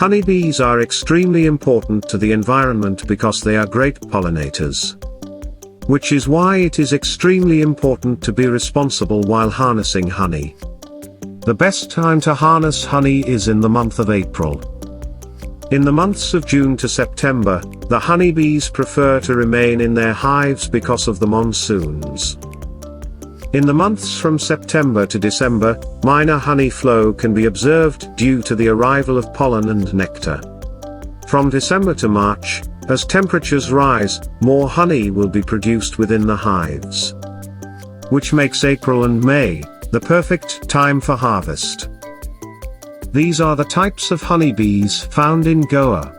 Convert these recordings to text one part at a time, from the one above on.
Honeybees are extremely important to the environment because they are great pollinators. Which is why it is extremely important to be responsible while harnessing honey. The best time to harness honey is in the month of April. In the months of June to September, the honeybees prefer to remain in their hives because of the monsoons. In the months from September to December, minor honey flow can be observed due to the arrival of pollen and nectar. From December to March, as temperatures rise, more honey will be produced within the hives. Which makes April and May the perfect time for harvest. These are the types of honeybees found in Goa.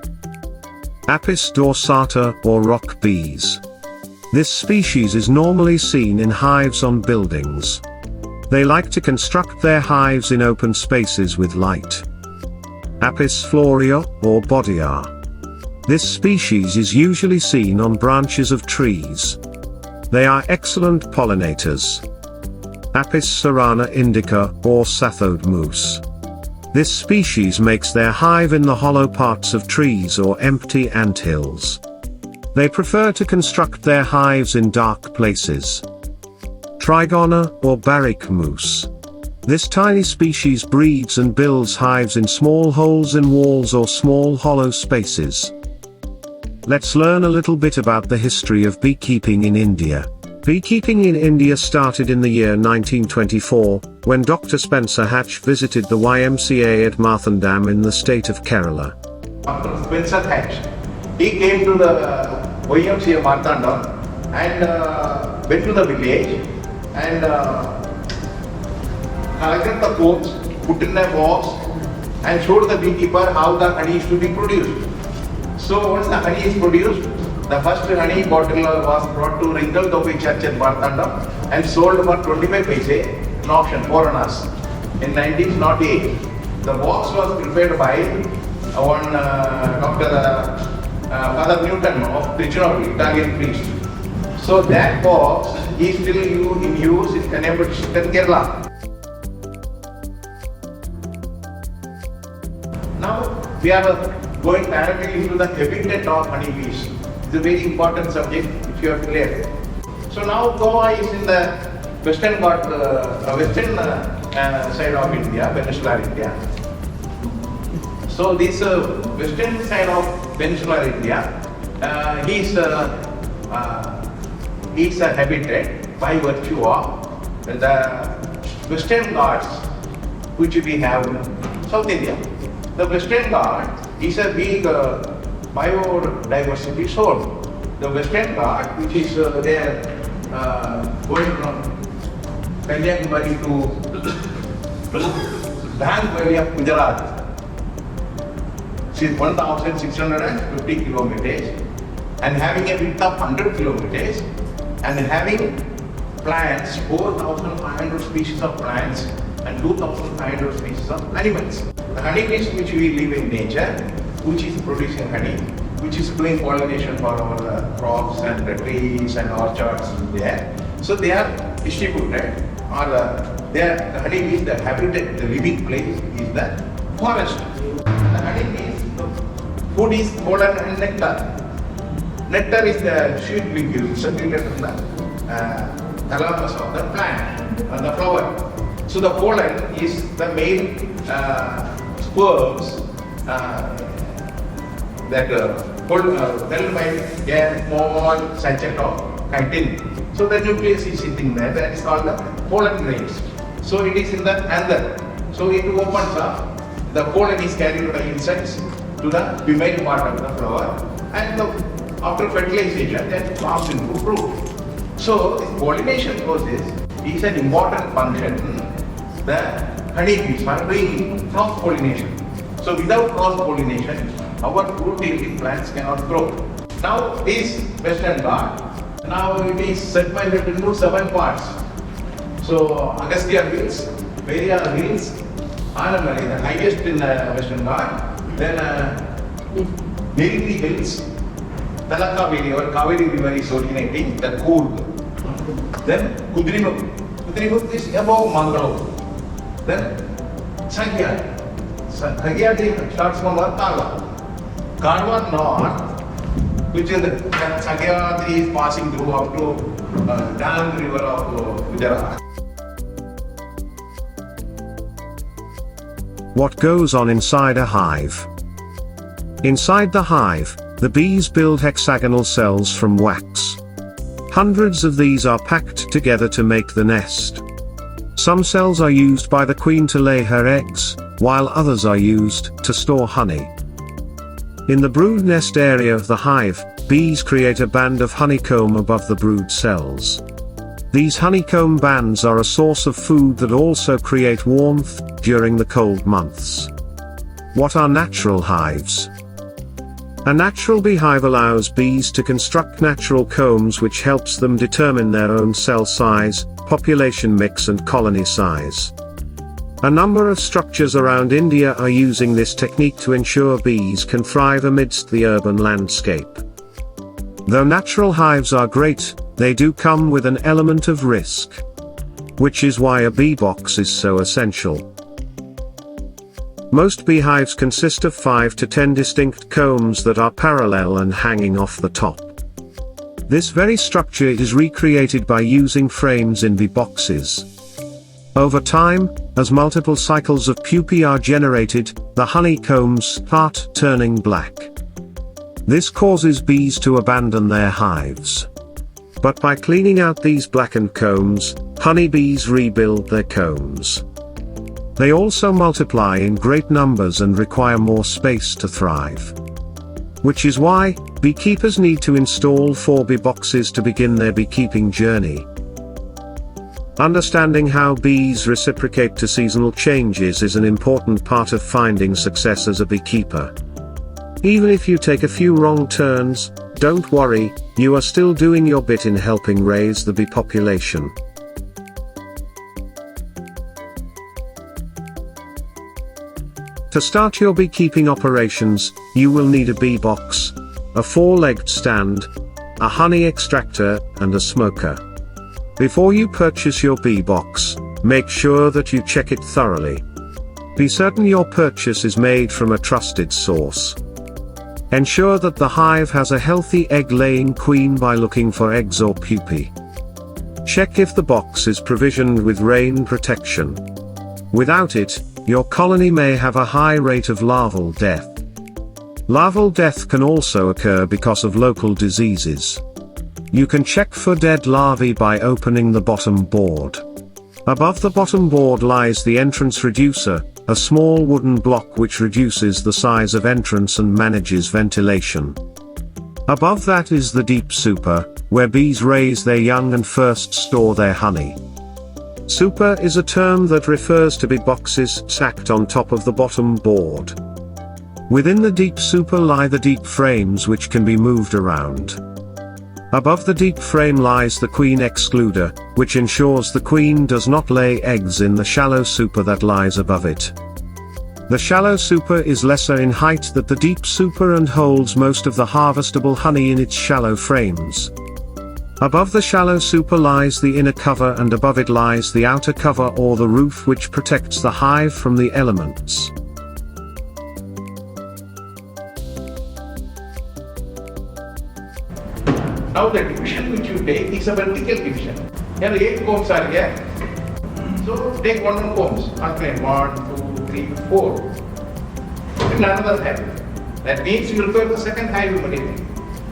Apis dorsata or rock bees. This species is normally seen in hives on buildings. They like to construct their hives in open spaces with light. Apis florea or bodia. This species is usually seen on branches of trees. They are excellent pollinators. Apis cerana indica or sathode moose. This species makes their hive in the hollow parts of trees or empty anthills. They prefer to construct their hives in dark places. Trigona or barrick moose. This tiny species breeds and builds hives in small holes in walls or small hollow spaces. Let's learn a little bit about the history of beekeeping in India. Beekeeping in India started in the year 1924, when Dr. Spencer Hatch visited the YMCA at Marthandam in the state of Kerala. Dr. Spencer Hatch, he came to the YMCA Marthandam and went to the village and collected the combs, put in a box and showed the beekeeper how the honey is to be produced. So once the honey is produced, the first honey bottle was brought to Ringal Dobi Church at Marthandam and sold for 25 paise in auction, foreigners, in 1908. The box was prepared by one Dr. Father Newton of Trichinopoly, Italian priest. So that box is still in use in Kanyampati, Kerala. Now we are going directly into the habitat of honeybees. It's a very important subject which you have cleared. So now Goa is in the western side of India, peninsular India. So this western side of peninsular India is a habitat by virtue of the western Ghats which we have in South India. The Western Ghats is a big biodiversity zone. The Western Ghats, which is there going from Kanyakumari to Dang Valley of Gujarat, is 1,650 kilometers and having a width of 100 kilometers and having plants, 4,500 species of plants and 2,500 species of animals. The honeybees which we live in nature, which is producing honey, which is doing pollination for our crops and the trees and orchards there. So they are distributed, or the honeybees, the habitat, the living place is the forest. The honeybees, the food is pollen and nectar. Nectar is the sweet liquid secreted from the thalamus of the plant, the flower. So the pollen is the main sperms that held by a small sachet of chitin. So the nucleus is sitting there, that is called the pollen grains. So it is in the anther. So it opens up, the pollen is carried by insects to the female part of the flower and after fertilization then forms into fruit. So this pollination process is an important function. The honeybees are doing cross-pollination. So without cross-pollination, our fruit-yielding plants cannot grow. Now this Western Ghat, now it is segmented into 7 parts. So Agastya Hills, Peria Hills, Anamali, the highest in the Western Ghat, then Nilgiri Hills, Talakaveri or Kaveri River is originating, the Coorg. Then Kudrimukh. Kudrimukh is above Mangalore. Then Sankhya Sagyadri starts from Vartala. Kanwan North, which is the Sagyadri is passing through up to Dam River of Gujarat. What goes on inside a hive? Inside the hive, the bees build hexagonal cells from wax. Hundreds of these are packed together to make the nest. Some cells are used by the queen to lay her eggs, while others are used to store honey. In the brood nest area of the hive, bees create a band of honeycomb above the brood cells. These honeycomb bands are a source of food that also create warmth during the cold months. What are natural hives? A natural beehive allows bees to construct natural combs which helps them determine their own cell size, population mix and colony size. A number of structures around India are using this technique to ensure bees can thrive amidst the urban landscape. Though natural hives are great, they do come with an element of risk. Which is why a bee box is so essential. Most beehives consist of 5 to 10 distinct combs that are parallel and hanging off the top. This very structure is recreated by using frames in bee boxes. Over time, as multiple cycles of pupae are generated, the honeycombs start turning black. This causes bees to abandon their hives. But by cleaning out these blackened combs, honeybees rebuild their combs. They also multiply in great numbers and require more space to thrive. Which is why, beekeepers need to install 4 bee boxes to begin their beekeeping journey. Understanding how bees reciprocate to seasonal changes is an important part of finding success as a beekeeper. Even if you take a few wrong turns, don't worry, you are still doing your bit in helping raise the bee population. To start your beekeeping operations, you will need a bee box, a 4-legged stand, a honey extractor, and a smoker. Before you purchase your bee box, make sure that you check it thoroughly. Be certain your purchase is made from a trusted source. Ensure that the hive has a healthy egg-laying queen by looking for eggs or pupae. Check if the box is provisioned with rain protection. Without it, your colony may have a high rate of larval death. Larval death can also occur because of local diseases. You can check for dead larvae by opening the bottom board. Above the bottom board lies the entrance reducer, a small wooden block which reduces the size of entrance and manages ventilation. Above that is the deep super, where bees raise their young and first store their honey. Super is a term that refers to bee boxes stacked on top of the bottom board. Within the deep super lie the deep frames which can be moved around. Above the deep frame lies the queen excluder, which ensures the queen does not lay eggs in the shallow super that lies above it. The shallow super is lesser in height than the deep super and holds most of the harvestable honey in its shallow frames. Above the shallow super lies the inner cover and above it lies the outer cover or the roof which protects the hive from the elements. Now the division which you take is a vertical division. Here 8 combs are here. So take 1 combs. Okay, 1, 2, 3, 4. Put in another hive. That means you require the second hive immediately.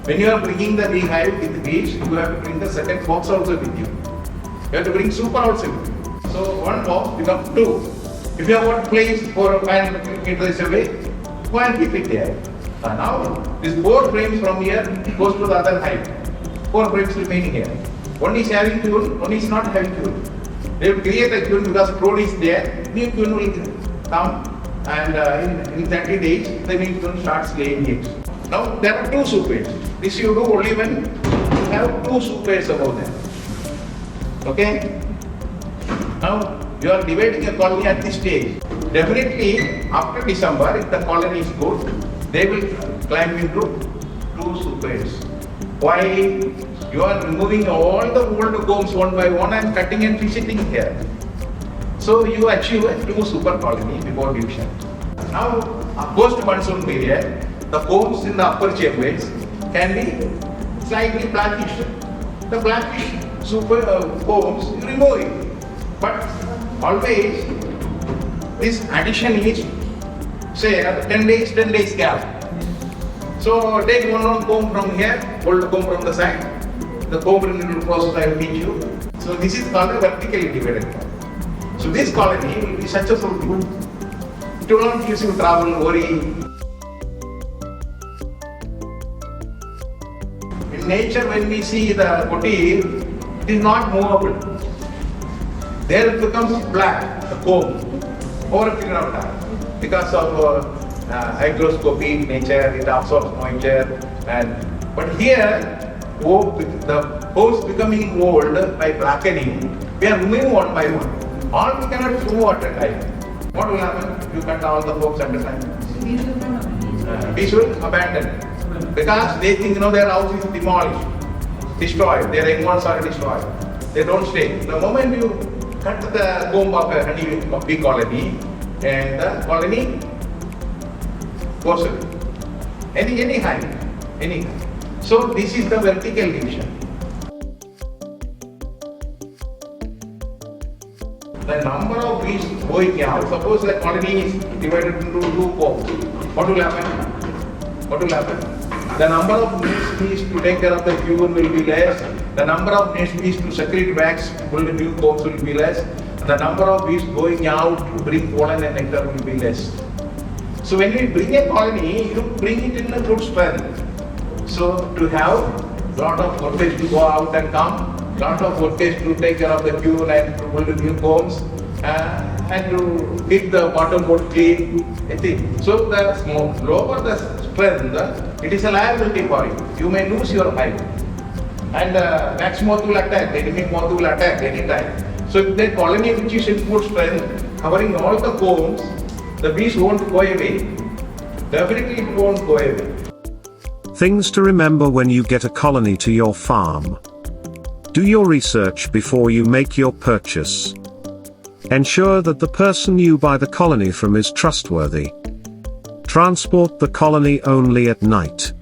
When you are bringing the beehive with bees, you have to bring the second box also with you. You have to bring super also with you. So 1 box becomes 2. If you have got place for a 500 meters away, go and keep it there. And now this 4 frames from here goes to the other hive. 4 frames remaining here. One is having queen, one is not having queen. They will create a queen because probe is there. New queen will come and in 30 days the new queen starts laying eggs. Now there are 2 supers. This you do only when you have 2 supers above them. Okay? Now you are dividing a colony at this stage. Definitely after December, if the colony is good, they will climb into 2 supers. Why? You are removing all the old combs one by one and cutting and resetting here. So you achieve a 2 super colony before division. Now, post-monsoon period, the combs in the upper chambers can be slightly blackish. The blackish combs, you remove it. But always, this addition is, say, 10 days gap. So take one comb from here, hold the comb from the side. The comb renewal process I will teach you. So this is called a vertically divided colony. So this colony will be successful. It will not give you trouble, worry. In nature, when we see the motif, it is not movable. There it becomes black, the comb, over a period of time. Because of hygroscopy in nature, it absorbs moisture. But here, the combs becoming old by blackening, we are removing one by one. All we cannot remove at a time. What will happen? You cut all the combs at a time. Bees will abandon. Because they think their house is demolished, destroyed, their animals are destroyed. They don't stay. The moment you cut the comb of a honey bee colony, and the colony goes away. Any hive. So this is the vertical division. The number of bees going out, suppose the colony is divided into two combs. What will happen? The number of male bees to take care of the queen will be less. The number of male bees to secrete wax will the new combs will be less. The number of bees going out to bring pollen and nectar will be less. So when we bring a colony, you bring it in a good strength. So to have lot of workers to go out and come, lot of workers to take care of the queen and to build new combs, and to keep the bottom board clean. So the lower the strength, it is a liability for you. You may lose your hive. And next moth will attack, the enemy moth will attack any time. So if the colony which is in full strength, covering all the combs, the bees won't go away. Definitely it won't go away. Things to remember when you get a colony to your farm. Do your research before you make your purchase. Ensure that the person you buy the colony from is trustworthy. Transport the colony only at night.